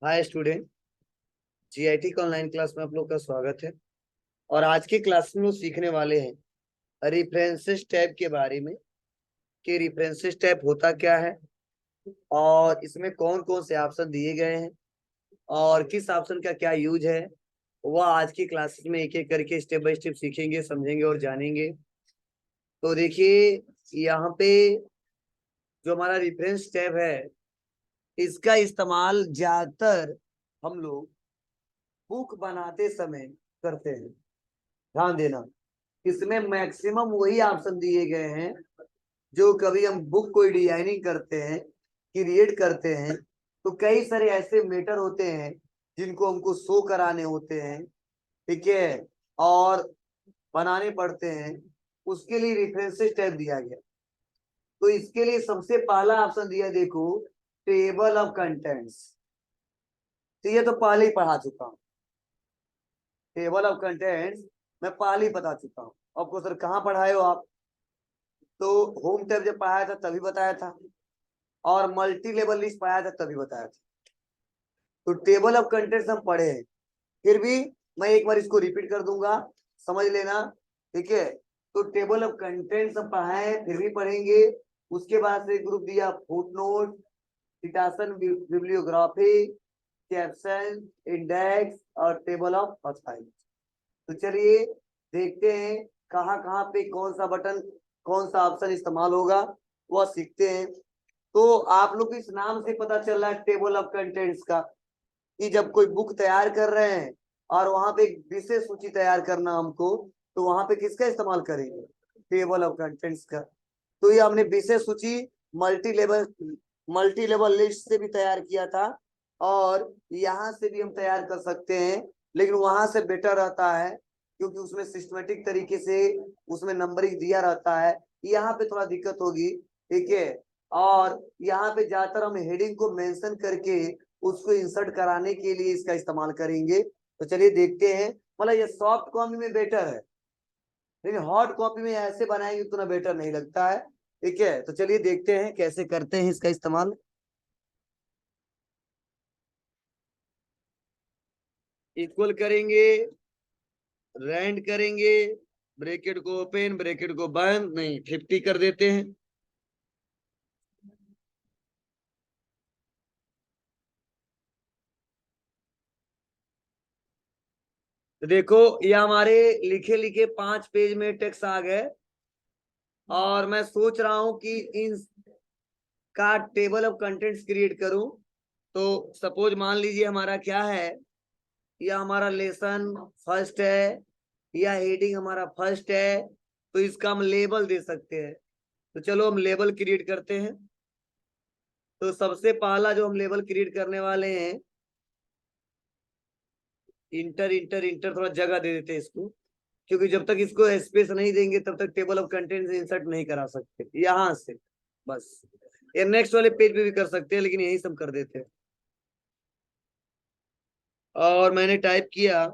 Hi student. GIT का online class में आप लोग का स्वागत है। और आज की क्लास में लोग सीखने वाले हैं रेफरेंसेस टैब के बारे में कि रेफरेंसेस टैब होता क्या है और इसमें कौन कौन से ऑप्शन दिए गए हैं और किस ऑप्शन का क्या यूज है। वह आज की क्लासेस में एक एक करके स्टेप बाय स्टेप सीखेंगे, समझेंगे और जानेंगे। तो देखिए, यहाँ पे जो हमारा रेफरेंस टैब है, इसका इस्तेमाल ज्यादातर हम लोग बुक बनाते समय करते हैं। ध्यान देना, इसमें मैक्सिमम वही ऑप्शन दिए गए हैं जो कभी हम बुक कोई डिजाइनिंग करते हैं, क्रिएट करते हैं, तो कई सारे ऐसे मैटर होते हैं जिनको हमको शो कराने होते हैं। ठीक है, और बनाने पड़ते हैं। उसके लिए रेफरेंसेस टैब दिया गया। तो इसके लिए सबसे पहला ऑप्शन दिया, देखो, टेबल ऑफ कंटेंट्स। तो ये तो पहले ही पढ़ा चुका हूँ। टेबल ऑफ कंटेंट्स मैं पहले ही बता चुका हूँ आपको। सर कहाँ पढ़ाए हो आप? तो होम टैब जब पढ़ाया था तभी बताया था, और मल्टी लेवल लिस्ट पढ़ाया था तभी बताया था। तो टेबल ऑफ कंटेंट्स हम पढ़े हैं, फिर भी मैं एक बार इसको रिपीट कर दूंगा, समझ लेना। ठीक है, तो टेबल ऑफ कंटेंट्स हम पढ़ाए फिर भी पढ़ेंगे। उसके बाद से ग्रुप दिया फुटनोट, सिटासन, बिब्लियोग्राफी, कैप्शन, इंडेक्स और टेबल ऑफ असाइनमेंट। तो चलिए देखते हैं कहाँ कहाँ पे कौन सा बटन, कौन सा ऑप्शन इस्तेमाल होगा, वह सीखते हैं। तो आप लोग इस नाम से पता चल रहा है टेबल ऑफ कंटेंट्स का, कि जब कोई बुक तैयार कर रहे हैं और वहां पे एक विशेष सूची तैयार करना हमको, तो वहां पे किसका इस्तेमाल करेंगे? टेबल ऑफ कंटेंट्स का। तो ये हमने विशेष सूची मल्टी लेवल लिस्ट से भी तैयार किया था, और यहाँ से भी हम तैयार कर सकते हैं। लेकिन वहां से बेटर रहता है क्योंकि उसमें सिस्टमेटिक तरीके से उसमें नंबरिंग दिया रहता है। यहाँ पे थोड़ा दिक्कत होगी। ठीक है, और यहाँ पे ज्यादातर हम हेडिंग को मेंशन करके उसको इंसर्ट कराने के लिए इसका इस्तेमाल करेंगे। तो चलिए देखते हैं। मतलब ये सॉफ्ट कॉपी में बेटर है, लेकिन हार्ड कॉपी में ऐसे बनाएंगे उतना बेटर नहीं लगता है। ठीक है, तो चलिए देखते हैं कैसे करते हैं इसका इस्तेमाल। इक्वल करेंगे, रैंड करेंगे, ब्रैकेट को ओपन ब्रैकेट को बंद, नहीं 50 कर देते हैं। तो देखो, ये हमारे लिखे लिखे 5 पेज में टेक्स्ट आ गए, और मैं सोच रहा हूं कि इन का टेबल ऑफ कंटेंट्स क्रिएट करूं। तो सपोज मान लीजिए हमारा क्या है, या हमारा लेसन फर्स्ट है, या हेडिंग हमारा फर्स्ट है, तो इसका हम लेबल दे सकते हैं। तो चलो हम लेबल क्रिएट करते हैं। तो सबसे पहला जो हम लेबल क्रिएट करने वाले हैं, इंटर इंटर इंटर, थोड़ा जगह दे देते हैं इसको, क्योंकि जब तक इसको स्पेस नहीं देंगे तब तक टेबल ऑफ कंटेंट्स इंसर्ट नहीं करा सकते यहां से। बस ये नेक्स्ट वाले पेज पे भी कर सकते हैं, लेकिन यही सब कर देते हैं। और मैंने टाइप किया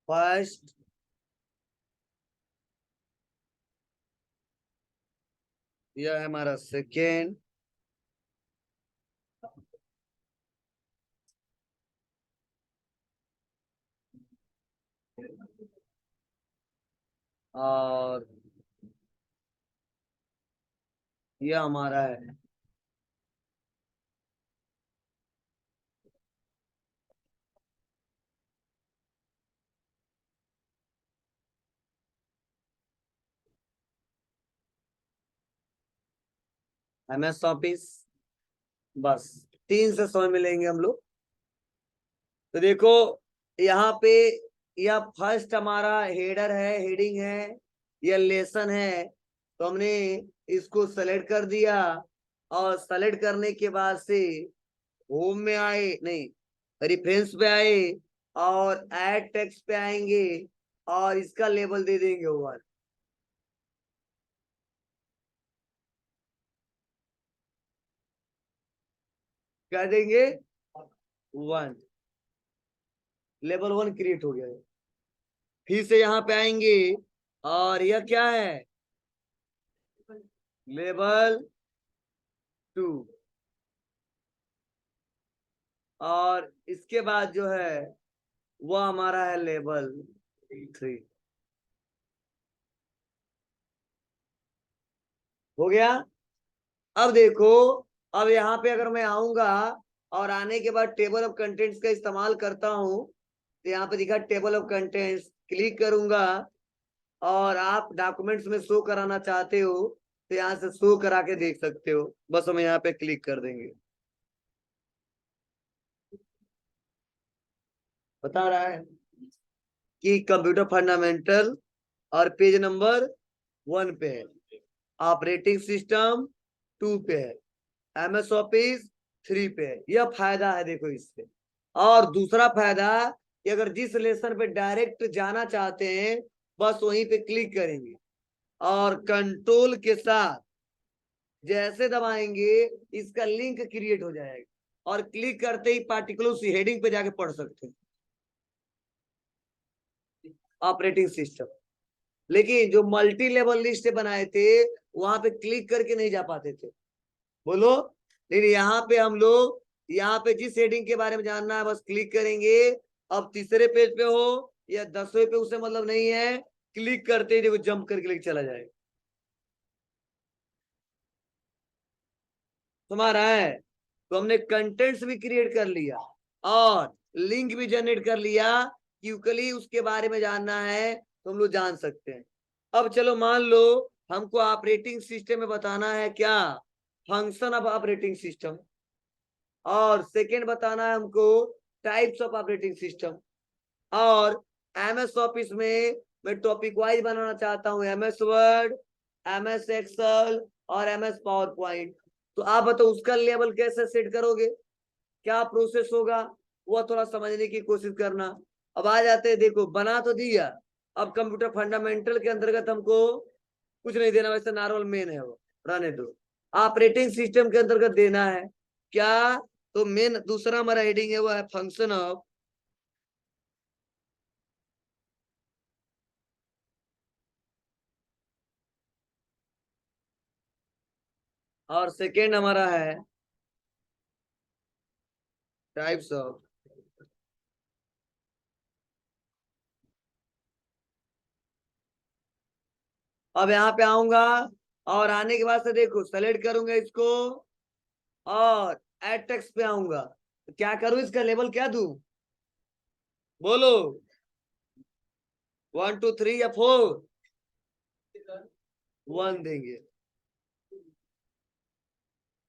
फर्स्ट, यह है हमारा सेकेंड, और यह हमारा है MS ऑफिस। बस 3 से 100 मिलेंगे हम लोग। तो देखो यहाँ पे, यह फर्स्ट हमारा हेडर है, हेडिंग है, यह लेसन है। तो हमने इसको सेलेक्ट कर दिया, और सेलेक्ट करने के बाद से होम में आए, नहीं रेफरेंस पे आए, और ऐड टेक्स्ट पे आएंगे, और इसका लेबल दे देंगे 1। क्या देंगे? 1। लेवल 1 क्रिएट हो गया है। फिर से यहाँ पे आएंगे और यह क्या है, लेवल 2। और इसके बाद जो है वो हमारा है लेवल 3। हो गया। अब देखो, अब यहाँ पे अगर मैं आऊंगा और आने के बाद टेबल ऑफ कंटेंट्स का इस्तेमाल करता हूं, तो यहाँ पे दिखा टेबल ऑफ कंटेंट्स, क्लिक करूंगा और आप डॉक्यूमेंट्स में शो कराना चाहते हो तो यहाँ से शो करा के देख सकते हो। बस हम यहाँ पे क्लिक कर देंगे, बता रहा है कि कंप्यूटर फंडामेंटल और पेज नंबर 1 पे है, ऑपरेटिंग सिस्टम 2 पे है, एमएस ऑफिस 3 पे है। यह फायदा है देखो इससे। और दूसरा फायदा कि अगर जिस लेसन पे डायरेक्ट जाना चाहते हैं बस वहीं पे क्लिक करेंगे और कंट्रोल के साथ जैसे दबाएंगे इसका लिंक क्रिएट हो जाएगा और क्लिक करते ही पार्टिकुलर उसी हेडिंग पे जाके पढ़ सकते हैं, ऑपरेटिंग सिस्टम। लेकिन जो मल्टी लेवल लिस्ट बनाए थे वहां पे क्लिक करके नहीं जा पाते थे, बोलो। लेकिन यहाँ पे हम लोग, यहाँ पे जिस हेडिंग के बारे में जानना है बस क्लिक करेंगे। अब तीसरे पेज पे हो या 10वें पे, उसे मतलब नहीं है, क्लिक करते ही देखो जंप करके लेके चला जाएगा। तुम्हारा है। तो हमने कंटेंट्स भी क्रिएट कर लिया और लिंक भी जनरेट कर लिया, क्योंकि उसके बारे में जानना है तो हम लोग जान सकते हैं। अब चलो मान लो हमको ऑपरेटिंग सिस्टम में बताना है क्या, फंक्शन ऑफ ऑपरेटिंग सिस्टम, और सेकेंड बताना है हमको टाइप्स ऑफ ऑपरेटिंग सिस्टम। और एमएस ऑफिस में मैं टॉपिक वाइज बनाना चाहता हूँ, एमएस वर्ड, एमएस एक्सेल और एमएस पावर पॉइंट। तो आप बताओ उसका लेवल कैसे सेट करोगे, क्या प्रोसेस होगा, वो थोड़ा समझने की कोशिश करना। अब आ जाते हैं, देखो बना तो दिया। अब कंप्यूटर फंडामेंटल के अंतर्गत हमको कुछ नहीं देना, वैसे नॉर्मल मेन है वो, रहने दो। ऑपरेटिंग सिस्टम के अंतर्गत देना है क्या, तो मेन दूसरा हमारा हेडिंग है वो है फंक्शन ऑफ, और सेकेंड हमारा है टाइप्स ऑफ। अब यहाँ पे आऊंगा और आने के बाद से देखो सेलेक्ट करूंगा इसको और एड टेक्स्ट पे आऊंगा, तो क्या करूं, इसका लेवल क्या दूं, बोलो। 1 2 3 या 4, 1 देंगे,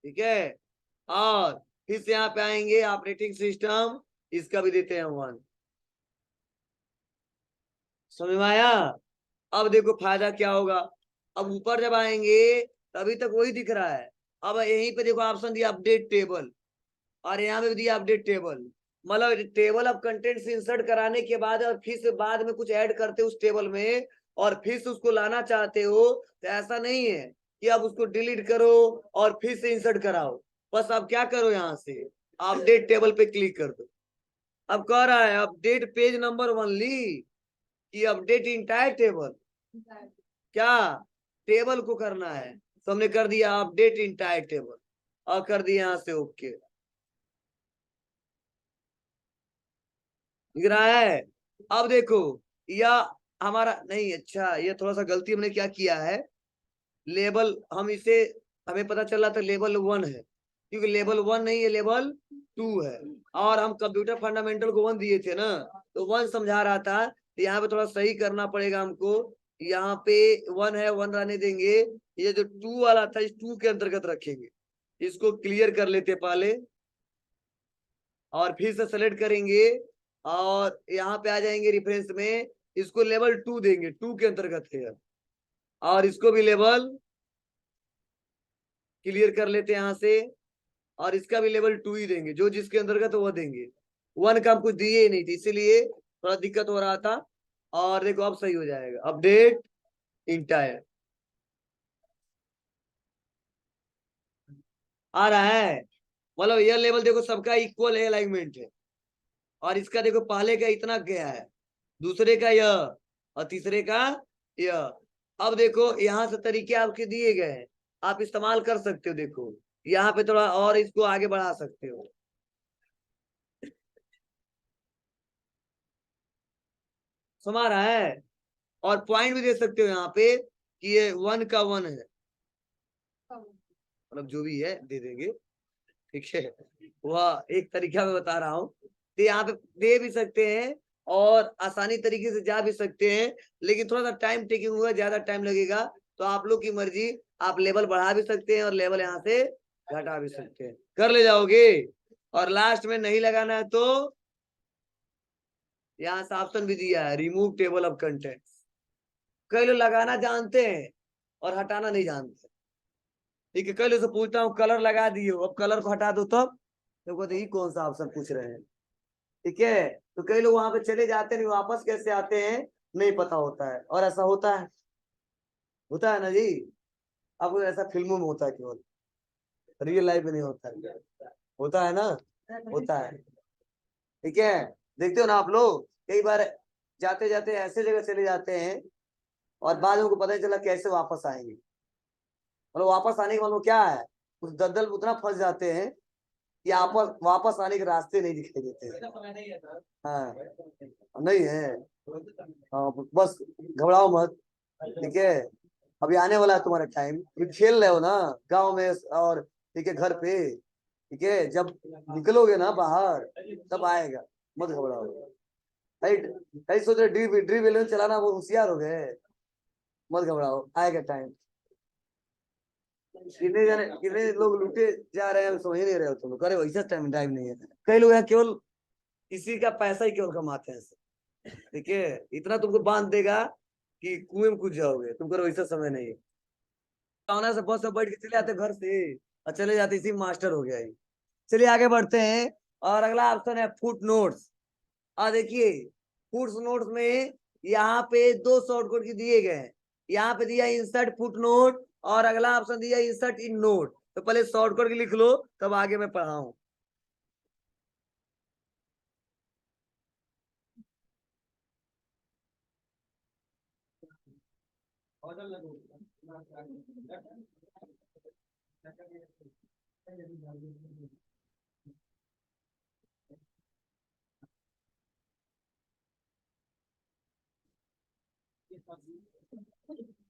ठीक है। और फिर से यहाँ पे आएंगे ऑपरेटिंग सिस्टम, इसका भी देते हैं 1। समझ में आया। अब देखो फायदा क्या होगा, अब ऊपर जब आएंगे तभी तक वही दिख रहा है। अब यहीं पे देखो ऑप्शन दिया अपडेट टेबल, और यहाँ पे भी दिया अपडेट टेबल। मतलब टेबल ऑफ कंटेंट्स इंसर्ट कराने के बाद और फिर से बाद में कुछ ऐड करते हो उस टेबल में और फिर से उसको लाना चाहते हो, तो ऐसा नहीं है कि आप उसको डिलीट करो और फिर से इंसर्ट कराओ। बस आप क्या करो, यहाँ से अपडेट टेबल पे क्लिक कर दो। अब कह रहा है अपडेट पेज नंबर ओनली कि अपडेट इंटायर टेबल, क्या टेबल को करना है, तो हमने कर दिया अपडेट इंटायर टेबल और कर दिया यहाँ से ओके। दिख रहा है। अब देखो यह हमारा नहीं, अच्छा ये थोड़ा सा गलती हमने क्या किया है, लेवल हम इसे, हमें पता चला था लेवल 1 है, क्योंकि लेवल 1 नहीं है, लेवल 2 है। और हम कंप्यूटर फंडामेंटल को 1 दिए थे ना, तो 1 समझा रहा था, तो यहाँ पे थोड़ा सही करना पड़ेगा हमको। यहाँ पे 1 है, 1 रहने देंगे, ये जो 2 वाला था इस 2 के अंतर्गत रखेंगे। इसको क्लियर कर लेते पहले और फिर से सेलेक्ट करेंगे और यहाँ पे आ जाएंगे रेफरेंस में, इसको लेवल 2 देंगे, 2 के अंतर्गत है। और इसको भी लेवल क्लियर कर लेते हैं यहाँ से, और इसका भी लेवल 2 ही देंगे, जो जिसके अंतर्गत वो देंगे। 1 का हम कुछ दिए ही नहीं थे, इसीलिए थोड़ा दिक्कत हो रहा था। और देखो अब सही हो जाएगा, अपडेट इंटायर आ रहा है। मतलब यह लेवल देखो सबका इक्वल है, अलाइनमेंट है। और इसका देखो पहले का इतना गया है, दूसरे का यह, और तीसरे का य। अब देखो यहाँ से तरीके आपके दिए गए हैं, आप इस्तेमाल कर सकते हो। देखो यहाँ पे थोड़ा और इसको आगे बढ़ा सकते हो। समझ रहा है? और पॉइंट भी दे सकते हो यहाँ पे कि ये 1 का 1 है, मतलब जो भी है दे देंगे। ठीक है, वह एक तरीका मैं बता रहा हूँ। तो यहाँ पे दे भी सकते हैं और आसानी तरीके से जा भी सकते हैं, लेकिन थोड़ा सा टाइम टेकिंग होगा, ज्यादा टाइम लगेगा। तो आप लोग की मर्जी, आप लेवल बढ़ा भी सकते हैं और लेवल यहाँ से घटा भी सकते हैं। कर ले जाओगे। और लास्ट में नहीं लगाना है तो यहाँ से ऑप्शन भी दिया है, रिमूव टेबल ऑफ कंटेंट्स। कई लोग लगाना जानते हैं और हटाना नहीं जानते। ठीक है, कई लोग से पूछता हूँ कलर लगा दिए हो, अब कलर को हटा दो तब तो कहते ये कौन सा ऑप्शन पूछ रहे हैं। ठीक है, तो कई लोग वहां पे चले जाते नहीं, वापस कैसे आते हैं नहीं पता होता है। और ऐसा होता है ना जी। अब ऐसा फिल्मों में होता है, केवल रियल लाइफ में नहीं होता है। होता है ना, होता है। ठीक है, देखते हो ना आप लोग, कई बार जाते जाते ऐसे जगह चले जाते हैं और बाद में उनको पता नहीं चला कैसे वापस आएंगे। मतलब वापस आने के मतलब क्या है, उस दलदल में उतना फंस जाते हैं कि आपस वापस आने के रास्ते नहीं दिखाई देते हैं। हाँ, नहीं है। हाँ, बस घबराओ मत। ठीक है, अभी आने वाला है तुम्हारा टाइम, अभी खेल रहे हो ना गांव में और ठीक है घर पे। ठीक है, जब निकलोगे ना बाहर तब आएगा, मत घबराओ। राइट, कहीं सोच रहे ड्रीम ड्रीम इलेवन चलाना वो होशियार हो गए। मत घबराओ, आएगा टाइम। कितने लोग लूटे जा रहे हैं, समझ नहीं रहे हो तुम लोग। अरे वैसा टाइम टाइम नहीं है। कई लोग हैं केवल इसी का पैसा ही केवल कमाते हैं। ठीक है, इतना तुमको बांध देगा कि कुएं में कूद जाओगे। तुमको वैसा समय नहीं है। आना से बस से बैठ के चले आते घर से और चले जाते, इसी मास्टर हो गया है। चलिए आगे बढ़ते हैं। और अगला ऑप्शन है फुट नोट्स। और देखिए फुट नोट्स में यहाँ पे दो शॉर्टकट की दिए गए हैं। यहाँ पे दिया इंसर्ट फुट नोट और अगला ऑप्शन दिया इंसर्ट इन नोट। तो पहले शॉर्टकट लिख लो तब आगे मैं पढ़ाऊं।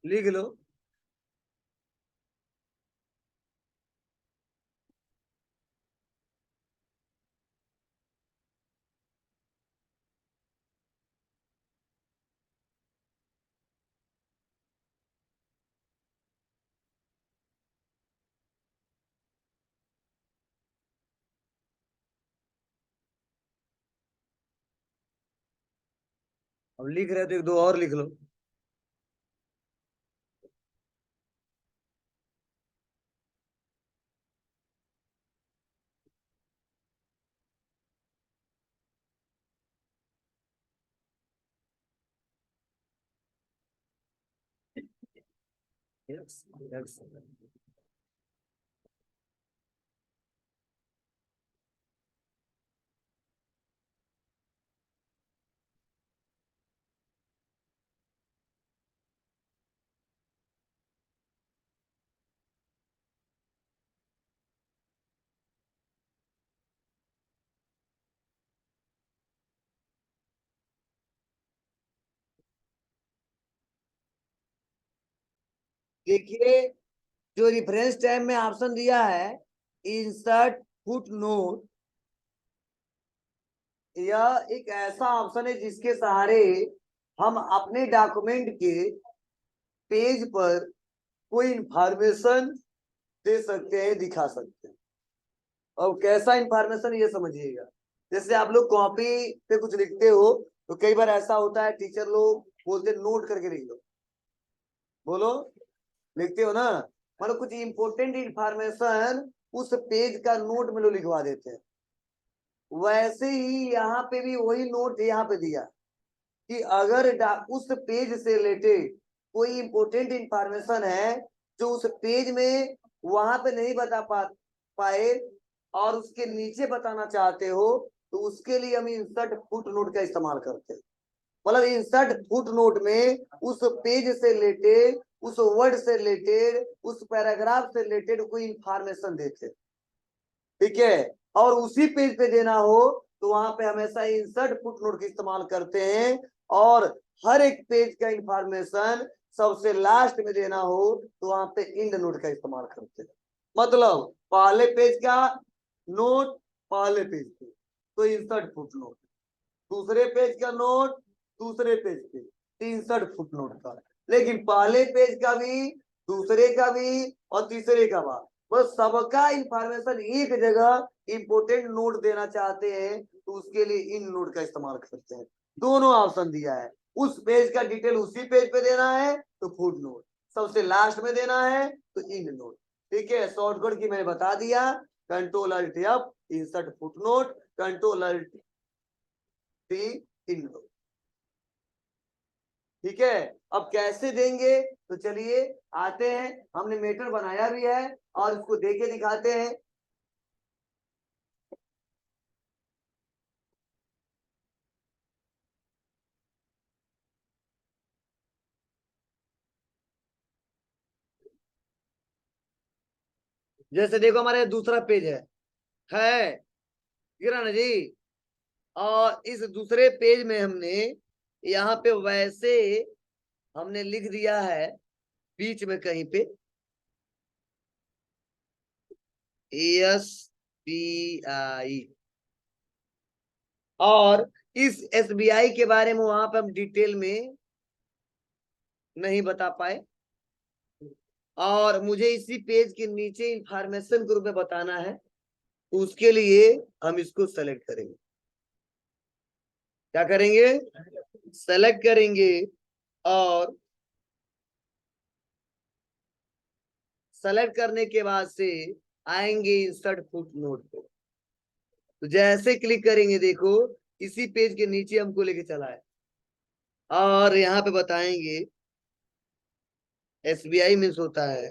लिख लो। अब लिख रहे हो तो एक दो और लिख लो। Yes, yes. देखिए जो रेफरेंस टाइम में ऑप्शन दिया है इंसर्ट फुट नोट, यह एक ऐसा ऑप्शन है जिसके सहारे हम अपने डॉक्यूमेंट के पेज पर कोई इंफॉर्मेशन दे सकते हैं, दिखा सकते हैं। और कैसा इंफॉर्मेशन ये समझिएगा, जैसे आप लोग कॉपी पे कुछ लिखते हो तो कई बार ऐसा होता है टीचर लोग बोलते नोट करके लिख लो। बोलो, लिखते हो ना, मतलब कुछ इंपोर्टेंट इंफॉर्मेशन उस पेज का नोट में लोग लिखवा देते हैं। वैसे ही यहाँ पे भी वही नोट यहाँ पे दिया कि अगर उस पेज से रिलेटेड कोई इंपोर्टेंट इंफॉर्मेशन है जो उस पेज में वहां पे नहीं बता पाए और उसके नीचे बताना चाहते हो, तो उसके लिए हम इंसर्ट फुट नोट का इस्तेमाल करते हैं। मतलब इंसर्ट फुट नोट में उस पेज से रिलेटेड, उस वर्ड से रिलेटेड, उस पैराग्राफ से रिलेटेड कोई इंफॉर्मेशन देते, ठीक है, और उसी पेज पे देना हो तो वहां पे हमेशा इंसर्ट फुट नोट का इस्तेमाल करते हैं। और हर एक पेज का इंफॉर्मेशन सबसे लास्ट में देना हो तो वहां पे इंड नोट का इस्तेमाल करते हैं। मतलब पहले पेज का नोट पहले पेज पे तो इंसर्ट फुट नोट, दूसरे पेज का नोट दूसरे पेज पे इंसर्ट फुट नोट का, लेकिन पहले पेज का भी, दूसरे का भी और तीसरे का भी, बस सबका इंफॉर्मेशन एक जगह इंपोर्टेंट नोट देना चाहते हैं तो उसके लिए इन नोट का इस्तेमाल करते हैं। दोनों ऑप्शन दिया है, उस पेज का डिटेल उसी पेज पे देना है तो फुट नोट, सबसे लास्ट में देना है तो इन नोट। ठीक है, शॉर्टकट की मैंने बता दिया, control alt F insert footnote, control alt T endnote. ठीक है, अब कैसे देंगे तो चलिए आते हैं, हमने मेटर बनाया भी है और इसको देके दिखाते हैं। जैसे देखो हमारे दूसरा पेज है किरण जी, और इस दूसरे पेज में हमने यहाँ पे वैसे हमने लिख दिया है बीच में कहीं पे SBI, और इस SBI के बारे में वहां पे हम डिटेल में नहीं बता पाए, और मुझे इसी पेज के नीचे इंफॉर्मेशन ग्रुप में बताना है तो उसके लिए हम इसको सेलेक्ट करेंगे। क्या करेंगे, सेलेक्ट करेंगे, और सेलेक्ट करने के बाद से आएंगे इंसर्ट फुट नोट पे, तो जैसे क्लिक करेंगे देखो इसी पेज के नीचे हमको लेके चला है, और यहाँ पे बताएंगे SBI मीन्स होता है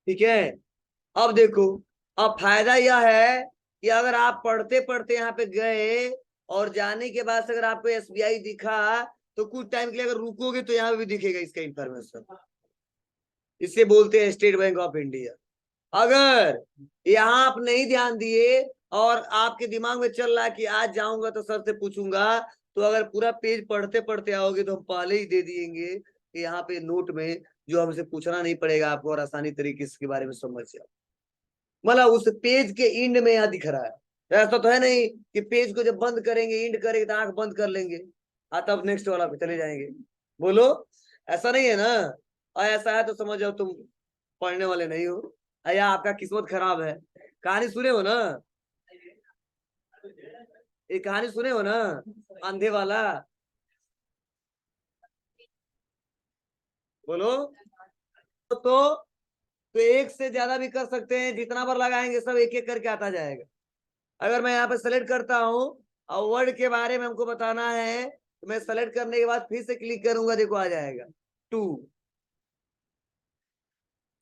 ठीक है। अब देखो, अब फायदा यह है कि अगर आप पढ़ते पढ़ते यहाँ पे गए और जाने के बाद से अगर आपको SBI दिखा तो कुछ टाइम के लिए अगर रुकोगे तो यहाँ पे भी दिखेगा इसका इंफॉर्मेशन। इसे बोलते हैं स्टेट बैंक ऑफ इंडिया। अगर यहाँ आप नहीं ध्यान दिए और आपके दिमाग में चल रहा है कि आज जाऊंगा तो सर से पूछूंगा, तो अगर पूरा पेज पढ़ते पढ़ते आओगे तो हम पहले ही दे दिएंगे कि यहाँ पे नोट में, जो हमसे पूछना नहीं पड़ेगा आपको और आसानी तरीके से इसके बारे में समझ जाओ। मतलब उस पेज के इंड में यहाँ दिख रहा है, ऐसा तो है नहीं कि पेज को जब बंद करेंगे इंड करेंगे तो आंख बंद कर लेंगे तब नेक्स्ट वाला पे चले जाएंगे। बोलो, ऐसा नहीं है ना? और ऐसा है तो समझ जाओ तुम पढ़ने वाले नहीं हो या आपका किस्मत खराब है। कहानी सुने हो ना, ये कहानी सुने हो ना, अंधे वाला? बोलो। तो एक से ज्यादा भी कर सकते हैं, जितना बार लगाएंगे सब एक एक करके आता जाएगा। अगर मैं यहाँ पे सेलेक्ट करता हूँ और वर्ड के बारे में हमको बताना है तो मैं सेलेक्ट करने के बाद फिर से क्लिक करूंगा, देखो आ जाएगा 2,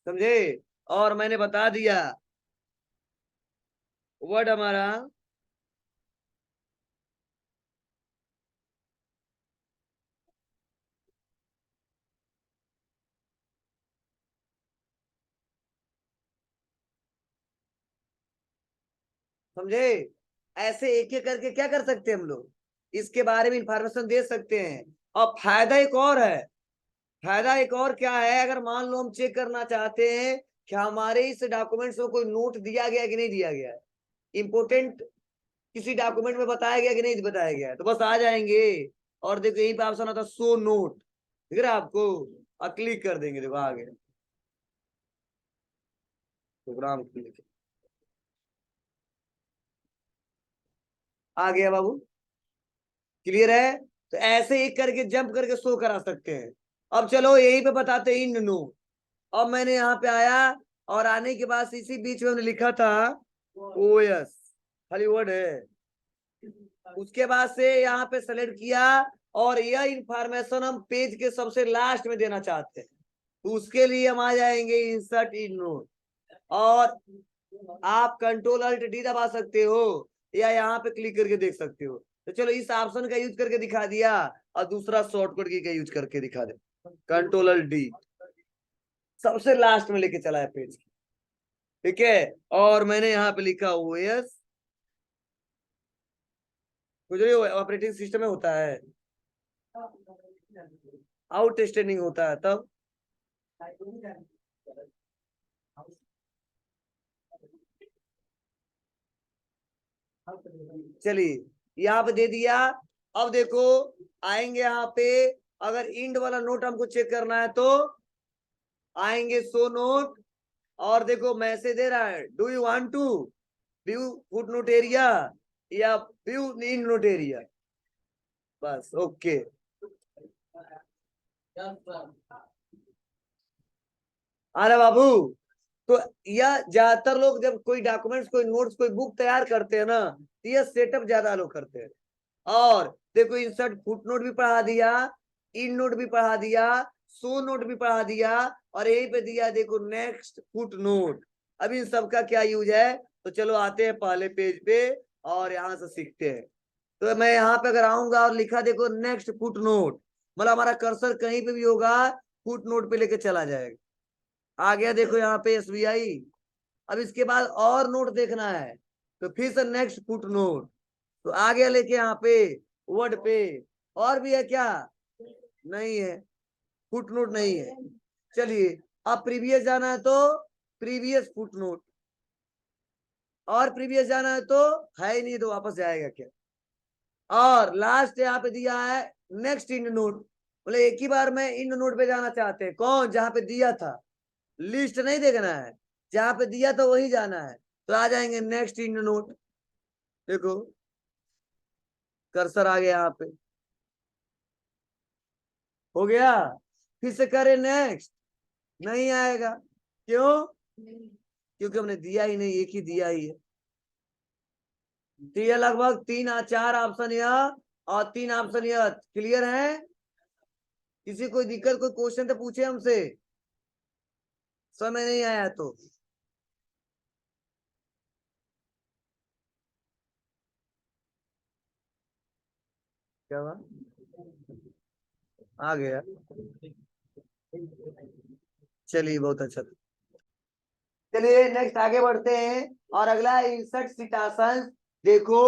समझे? और मैंने बता दिया वर्ड हमारा समझे। ऐसे एक एक करके क्या कर सकते हैं हम लोग, इसके बारे में इंफॉर्मेशन दे सकते हैं। और फायदा एक और है, फायदा एक और क्या है, अगर मान लो हम चेक करना चाहते हैं कि हमारे इस डॉक्यूमेंट्स में कोई नोट दिया गया कि नहीं दिया गया है, इंपोर्टेंट किसी डॉक्यूमेंट में बताया गया कि नहीं बताया गया है, तो बस आ जाएंगे और देखो यही पे ऑप्शन आता है शो नोट, दिख रहा है आपको, और क्लिक कर देंगे, देखो आ गया प्रोग्राम, क्लिक आ गया बाबू। क्लियर है? तो ऐसे ही करके जंप करके शो करा सकते हैं। अब चलो यही पे बताते हैं इन नो। अब मैंने यहाँ पे आया और आने के बाद इसी बीच में हमने लिखा था OS, खाली वर्ड है, उसके बाद से यहाँ पे सेलेक्ट किया और यह इंफॉर्मेशन हम पेज के सबसे लास्ट में देना चाहते हैं, तो उसके लिए हम आ जाएंगे इंसर्ट इन नोट, और आप कंट्रोल अल्ट डी दबा सकते हो या यहाँ पे क्लिक करके देख सकते हो। तो चलो इस ऑप्शन का यूज करके दिखा दिया और दूसरा शॉर्टकट की का यूज करके दिखा दे, कंट्रोल अल्ट डी सबसे लास्ट में लेके चला है पेज की, ठीक है। और मैंने यहाँ पे लिखा ओएस, कुछ नहीं ऑपरेटिंग सिस्टम में होता है, आउटस्टैंडिंग होता है तब। चलिए यहाँ पे दे दिया। अब देखो आएंगे यहाँ पे, अगर इंड वाला नोट हमको चेक करना है तो आएंगे शो नोट, और देखो मैसेज दे रहा है, do you want to view foot note area या व्यू इन नोट एरिया, बस ओके। अरे बाबू, तो यह ज्यादातर लोग जब कोई डॉक्यूमेंट्स कोई नोट्स कोई बुक तैयार करते हैं ना, तो यह सेटअप ज्यादा लोग करते हैं। और देखो इंसर्ट फुट नोट भी पढ़ा दिया, इन नोट भी पढ़ा दिया, सो नोट भी पढ़ा दिया, और यही पे दिया देखो नेक्स्ट फुट नोट। अब इन सबका क्या यूज है, तो चलो आते हैं पहले पेज पे और यहाँ से सीखते हैं। तो मैं यहाँ पे अगर आऊंगा और लिखा देखो नेक्स्ट फुट नोट, मतलब हमारा कर्सर कहीं पे भी होगा फुट नोट पे लेके चला जाएगा। आ गया देखो यहाँ पे एसबीआई। अब इसके बाद और नोट देखना है तो फिर से नेक्स्ट फुट नोट, तो आ गया लेके यहाँ पे वर्ड पे। और भी है क्या, नहीं है, फुट नोट नहीं है। चलिए अब प्रीवियस जाना है तो प्रीवियस फुट नोट, और प्रीवियस जाना है तो है ही नहीं तो वापस जाएगा क्या। और लास्ट यहाँ पे दिया है नेक्स्ट इंड नोट, बोले एक ही बार में इंड नोट पे जाना चाहते हैं, कौन जहाँ पे दिया था, लिस्ट नहीं देखना है, जहाँ पे दिया था वही जाना है। तो आ जाएंगे नेक्स्ट इंड नोट, देखो कर्सर आ गया यहाँ पे, हो गया। फिर से करे नेक्स्ट, नहीं आएगा, क्यों, क्योंकि हमने दिया ही नहीं, एक ही दिया ही है। तो ये लगभग 3 4 ऑप्शन यह और 3 ऑप्शन यह क्लियर है। किसी कोई दिक्कत कोई क्वेश्चन तो पूछे हमसे, समय नहीं आया तो। क्या हुआ, आ गया, चलिए बहुत अच्छा। चलिए नेक्स्ट आगे बढ़ते हैं, और अगला इंसर्ट सिटाशन। देखो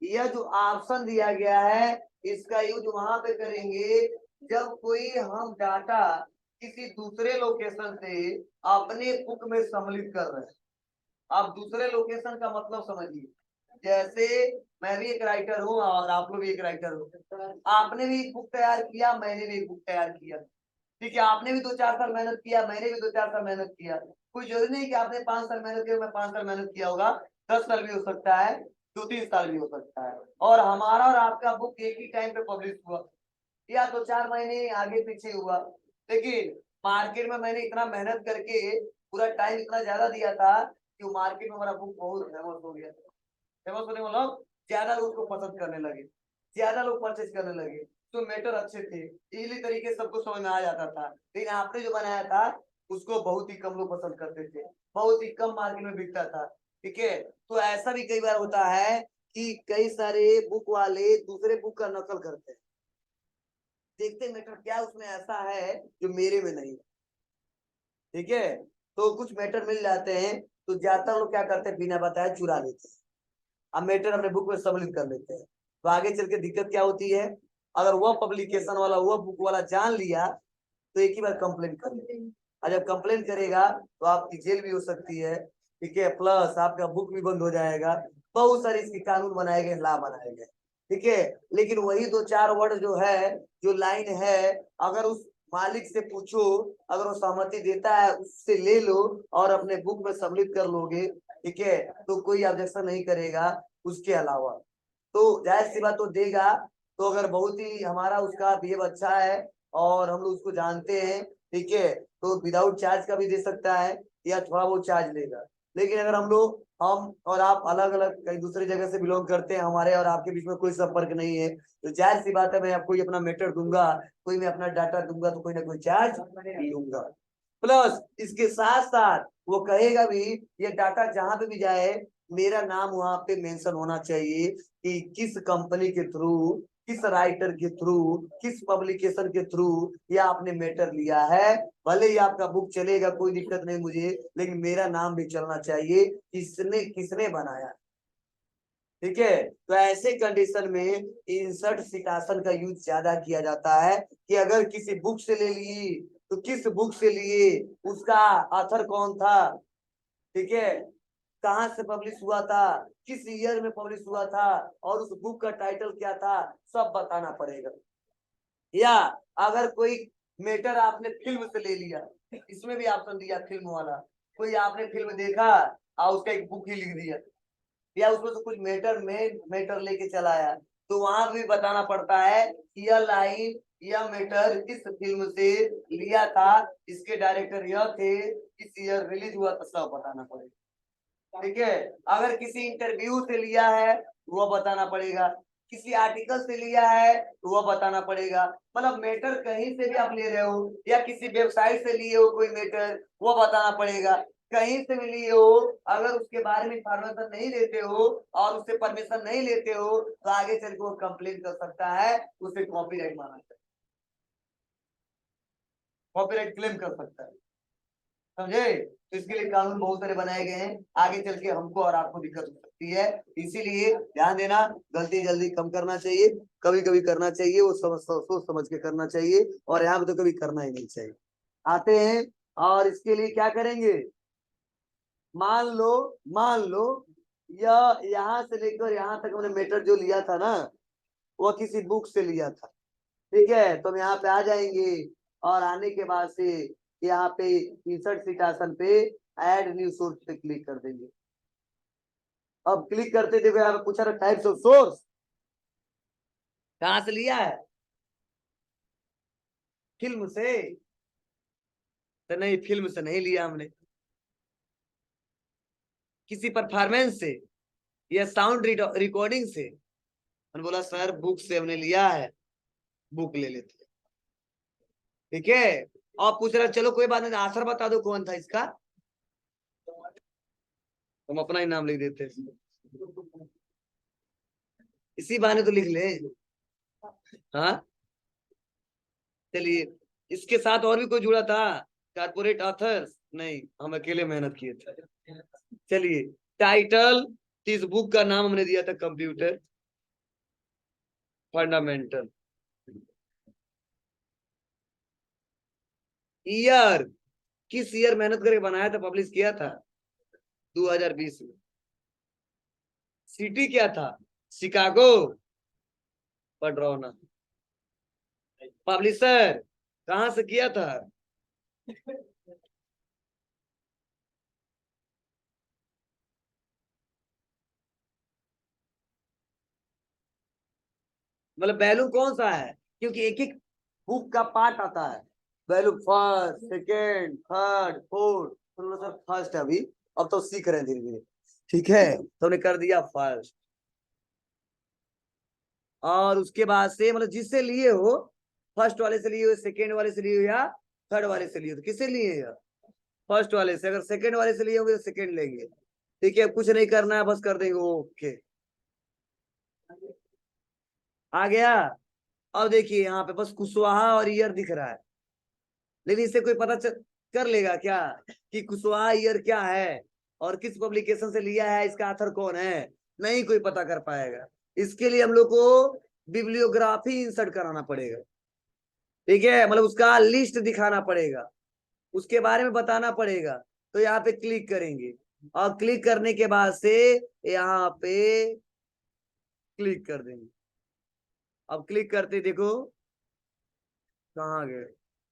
यह जो ऑप्शन दिया गया है इसका यूज वहां पे करेंगे जब कोई हम डाटा किसी दूसरे लोकेशन से अपने बुक में सम्मिलित कर रहे हैं। आप दूसरे लोकेशन का मतलब समझिए, जैसे मैं भी एक राइटर हूँ और आप लोग भी एक राइटर हो, आपने भी एक बुक तैयार किया, मैंने भी एक बुक तैयार किया, ठीक है। आपने भी 2 4 साल मेहनत किया, मैंने भी 2 4 साल मेहनत किया। कोई जरूरी नहीं कि आपने 5 साल मेहनत किया, मैं 5 साल मेहनत किया होगा, 10 साल भी हो सकता है, 2 3 साल भी हो सकता है। और हमारा और आपका बुक एक ही टाइम पे पब्लिश हुआ या 2 4 महीने आगे पीछे हुआ, लेकिन मार्केट में मैंने इतना मेहनत करके पूरा टाइम इतना ज्यादा दिया था कि मार्केट में हमारा बुक बहुत फेमस हो गया। फेमस होने मतलब ज्यादा लोग उसको पसंद करने लगे, ज्यादा लोग परचेज करने लगे, तो मैटर अच्छे थे, इजीली तरीके से सबको समझ में आ जाता था। लेकिन आपने जो बनाया था उसको बहुत ही कम लोग पसंद करते थे, बहुत ही कम मार्केट में बिकता था, ठीक है। तो ऐसा भी कई बार होता है कि कई सारे बुक वाले दूसरे बुक का नकल करते हैं, देखते मैटर क्या उसमें ऐसा है जो मेरे में नहीं, ठीक है। तो कुछ मैटर मिल जाते हैं तो ज्यादातर लोग क्या करते हैं बिना बताए चुरा लेते हैं, अब मैटर अपने बुक में सम्मिलित कर लेते हैं। तो आगे चल के दिक्कत क्या होती है, अगर वह पब्लिकेशन वाला वह बुक वाला जान लिया तो एक ही बार कंप्लेन कर लेगा, और जब कंप्लेन करेगा तो आपकी जेल भी हो सकती है, ठीक है, प्लस आपका बुक भी बंद हो जाएगा। बहुत सारे इसके कानून बनाए गए, ला बनाए गए, ठीक है। लेकिन वही 2 4 वर्ड जो है, जो लाइन है, अगर उस मालिक से पूछो, अगर वो सहमति देता है उससे ले लो और अपने बुक में सम्मिलित कर लोगे, ठीक है, तो कोई ऑब्जेक्शन नहीं करेगा। उसके अलावा तो जाहिर सी बात तो देगा, तो अगर बहुत ही हमारा उसका बिहेव अच्छा है और हम लोग उसको जानते हैं, ठीक है, तो विदाउट चार्ज का भी दे सकता है या थोड़ा बहुत चार्ज लेगा। लेकिन अगर हम लोग हम और आप अलग अलग कई दूसरी जगह से बिलोंग करते हैं, हमारे और आपके बीच में कोई संपर्क नहीं है, तो जाहिर सी बात है मैं आपको अपना मैटर दूंगा, कोई मैं अपना डाटा दूंगा तो कोई ना कोई चार्ज लूंगा। प्लस इसके साथ साथ वो कहेगा भी ये डाटा जहां पे भी जाए मेरा नाम वहां पे मेंशन होना चाहिए कि किस कंपनी के थ्रू, किस राइटर के थ्रू, किस पब्लिकेशन के थ्रू ये आपने मैटर लिया है। भले ही आपका बुक चलेगा कोई दिक्कत नहीं मुझे, लेकिन मेरा नाम भी चलना चाहिए किसने किसने बनाया। ठीक है, तो ऐसे कंडीशन में इंसर्ट सिटाशन का यूज ज्यादा किया जाता है कि अगर किसी बुक से ले ली तो किस बुक से लिए, उसका ऑथर कौन था, ठीक है, कहाँ से पब्लिश हुआ था, किस ईयर में पब्लिश हुआ था, और उस बुक का टाइटल क्या था, सब बताना पड़ेगा। या अगर कोई मैटर आपने फिल्म से ले लिया, इसमें भी ऑप्शन दिया फिल्म वाला, कोई आपने फिल्म देखा और उसका एक बुक ही लिख दिया, या उसमें से कुछ मैटर लेके चला आया, तो वहां भी बताना पड़ता है कि यह लाइन यह मैटर इस फिल्म से लिया था, इसके डायरेक्टर यह थे, इस ईयर रिलीज हुआ था, सब बताना पड़ेगा। ठीक है, अगर किसी इंटरव्यू से लिया है वो बताना पड़ेगा, किसी आर्टिकल से लिया है वो बताना पड़ेगा। मतलब मैटर कहीं से भी आप ले रहे हो या किसी वेबसाइट से लिए हो कोई मैटर, वो बताना पड़ेगा। कहीं से भी लिए हो, अगर उसके बारे में इंफॉर्मेशन नहीं लेते हो और उससे परमिशन नहीं लेते हो तो आगे चल के वो कंप्लेन कर सकता है, उसे कॉपीराइट माना जाता है, कॉपीराइट क्लेम कर सकता है। समझे, तो इसके लिए कानून बहुत सारे बनाए गए हैं, आगे चल के हमको और आपको दिक्कत हो सकती है, इसीलिए ध्यान देना, गलती जल्दी कम करना चाहिए, कभी कभी करना चाहिए, वो सोच समझ के करना चाहिए, और यहाँ पे तो कभी करना ही नहीं चाहिए। आते हैं, और इसके लिए क्या करेंगे, मान लो मान लो यह यहाँ से लेकर यहाँ तक हमने मैटर जो लिया था ना, वो किसी बुक से लिया था। ठीक है, तो हम यहाँ पे आ जाएंगे, और आने के बाद से यहाँ पे इंसर्ट सिटाशन पे ऐड न्यू सोर्स पे क्लिक कर देंगे। अब क्लिक करते देखो यहाँ पे पूछा रहा टाइप्स ऑफ सोर्स, कहाँ से लिया है, फिल्म से, तो नहीं फिल्म से नहीं लिया हमने, किसी परफॉर्मेंस से या साउंड रिकॉर्डिंग से। मैंने बोला सर बुक से हमने लिया है, बुक ले लेते हैं। ठीक है, और पूछ रहा चलो कोई बात नहीं, आंसर बता दो कौन था इसका, हम अपना ही नाम लिख देते हैं, इसी बहाने तो लिख ले। हाँ, चलिए, इसके साथ और भी कोई जुड़ा था, कारपोरेट ऑथर्स नहीं, हम अकेले मेहनत किए थे। चलिए, टाइटल, इस बुक का नाम हमने दिया था कंप्यूटर फंडामेंटल। ईयर, किस ईयर मेहनत करके बनाया था, पब्लिश किया था 2020 में। सिटी क्या था, शिकागो, पड्रोना। पब्लिशर कहाँ से किया था, मतलब वैल्यू कौन सा है, क्योंकि एक एक बुक का पार्ट आता है, value first second third fourth, तो सर फर्स्ट है अभी, अब तो सीख रहे हैं धीरे धीरे। ठीक है, तो हमने कर दिया फर्स्ट, और उसके बाद से मतलब जिससे लिए हो, फर्स्ट वाले से लिए हो, सेकेंड वाले से लिए हो, या थर्ड वाले से लिए हो, तो किससे लिए हो, फर्स्ट वाले से। अगर सेकेंड वाले से लिए होंगे तो सेकेंड लेंगे। ठीक है, कुछ नहीं करना है, बस कर देंगे ओके, आ गया। अब देखिए यहाँ पे बस कुशवाहा और ईयर दिख रहा है, लेकिन इससे कोई कर लेगा क्या कि कुशवाहा ईयर क्या है और किस पब्लिकेशन से लिया है, इसका ऑथर कौन है, नहीं कोई पता कर पाएगा। इसके लिए हम लोग को बिब्लियोग्राफी इंसर्ट कराना पड़ेगा। ठीक है, मतलब उसका लिस्ट दिखाना पड़ेगा, उसके बारे में बताना पड़ेगा। तो यहाँ पे क्लिक करेंगे, और क्लिक करने के बाद से यहाँ पे क्लिक कर देंगे। अब क्लिक करते देखो कहाँ गए,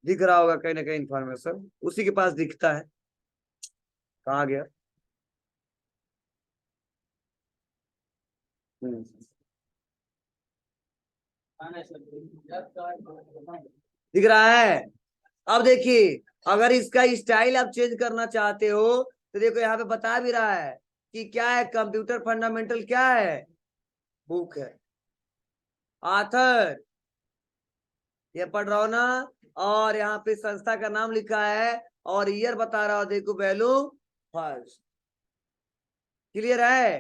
दिख रहा होगा कहीं ना कहीं इंफॉर्मेशन उसी के पास दिखता है, कहाँ गया। दिख रहा है। अब देखिए, अगर इसका स्टाइल आप चेंज करना चाहते हो तो देखो यहाँ पे बता भी रहा है कि क्या है, कंप्यूटर फंडामेंटल क्या है, बुक है। ऑथर ये पढ़ रहा हो ना, और यहाँ पे संस्था का नाम लिखा है और ईयर बता रहा हो, देखो वैल्यू फर्स्ट। क्लियर है?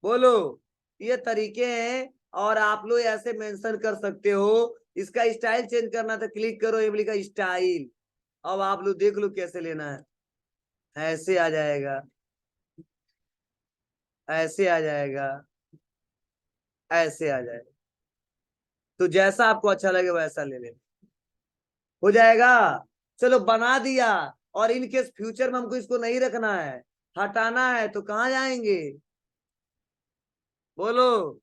बोलो। ये तरीके हैं और आप लोग ऐसे मेंशन कर सकते हो। इसका स्टाइल चेंज करना था, क्लिक करो, ये लिखा स्टाइल। अब आप लोग देख लो कैसे लेना है। ऐसे आ जाएगा, ऐसे आ जाएगा, ऐसे आ जाएगा। तो जैसा आपको अच्छा लगे वैसा ले लेना, हो जाएगा। चलो बना दिया। और इन केस फ्यूचर में हमको इसको नहीं रखना है, हटाना है, तो कहाँ जाएंगे? बोलो।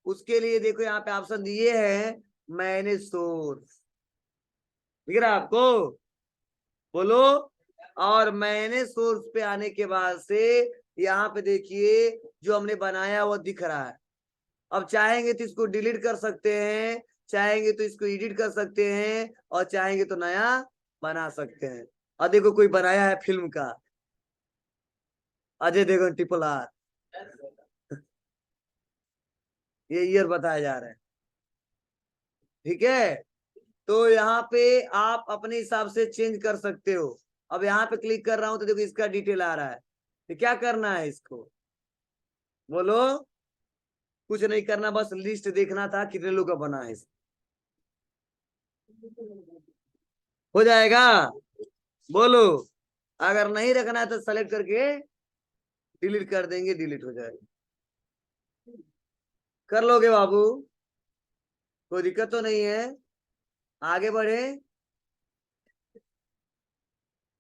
उसके लिए देखो यहाँ पे ऑप्शन दिए हैं, मैनेज सोर्स, दिख रहा है आपको? बोलो। और मैनेज सोर्स पे आने के बाद से यहाँ पे देखिए जो हमने बनाया वो दिख रहा है। अब चाहेंगे तो इसको डिलीट कर सकते हैं, चाहेंगे तो इसको एडिट कर सकते हैं, और चाहेंगे तो नया बना सकते हैं। और देखो कोई बनाया है फिल्म का, अजय देवगन RRR, ये ईयर बताया जा रहा है। ठीक है, तो यहाँ पे आप अपने हिसाब से चेंज कर सकते हो। अब यहाँ पे क्लिक कर रहा हूं तो देखो इसका डिटेल आ रहा है। तो क्या करना है इसको? बोलो। कुछ नहीं करना, बस लिस्ट देखना था कितने लोग का बना है। हो जाएगा? बोलो। अगर नहीं रखना है तो सेलेक्ट करके डिलीट कर देंगे, डिलीट हो जाएगा। कर लोगे बाबू? कोई दिक्कत तो नहीं है? आगे बढ़े,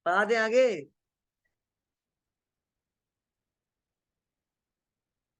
पढ़ा दें आगे।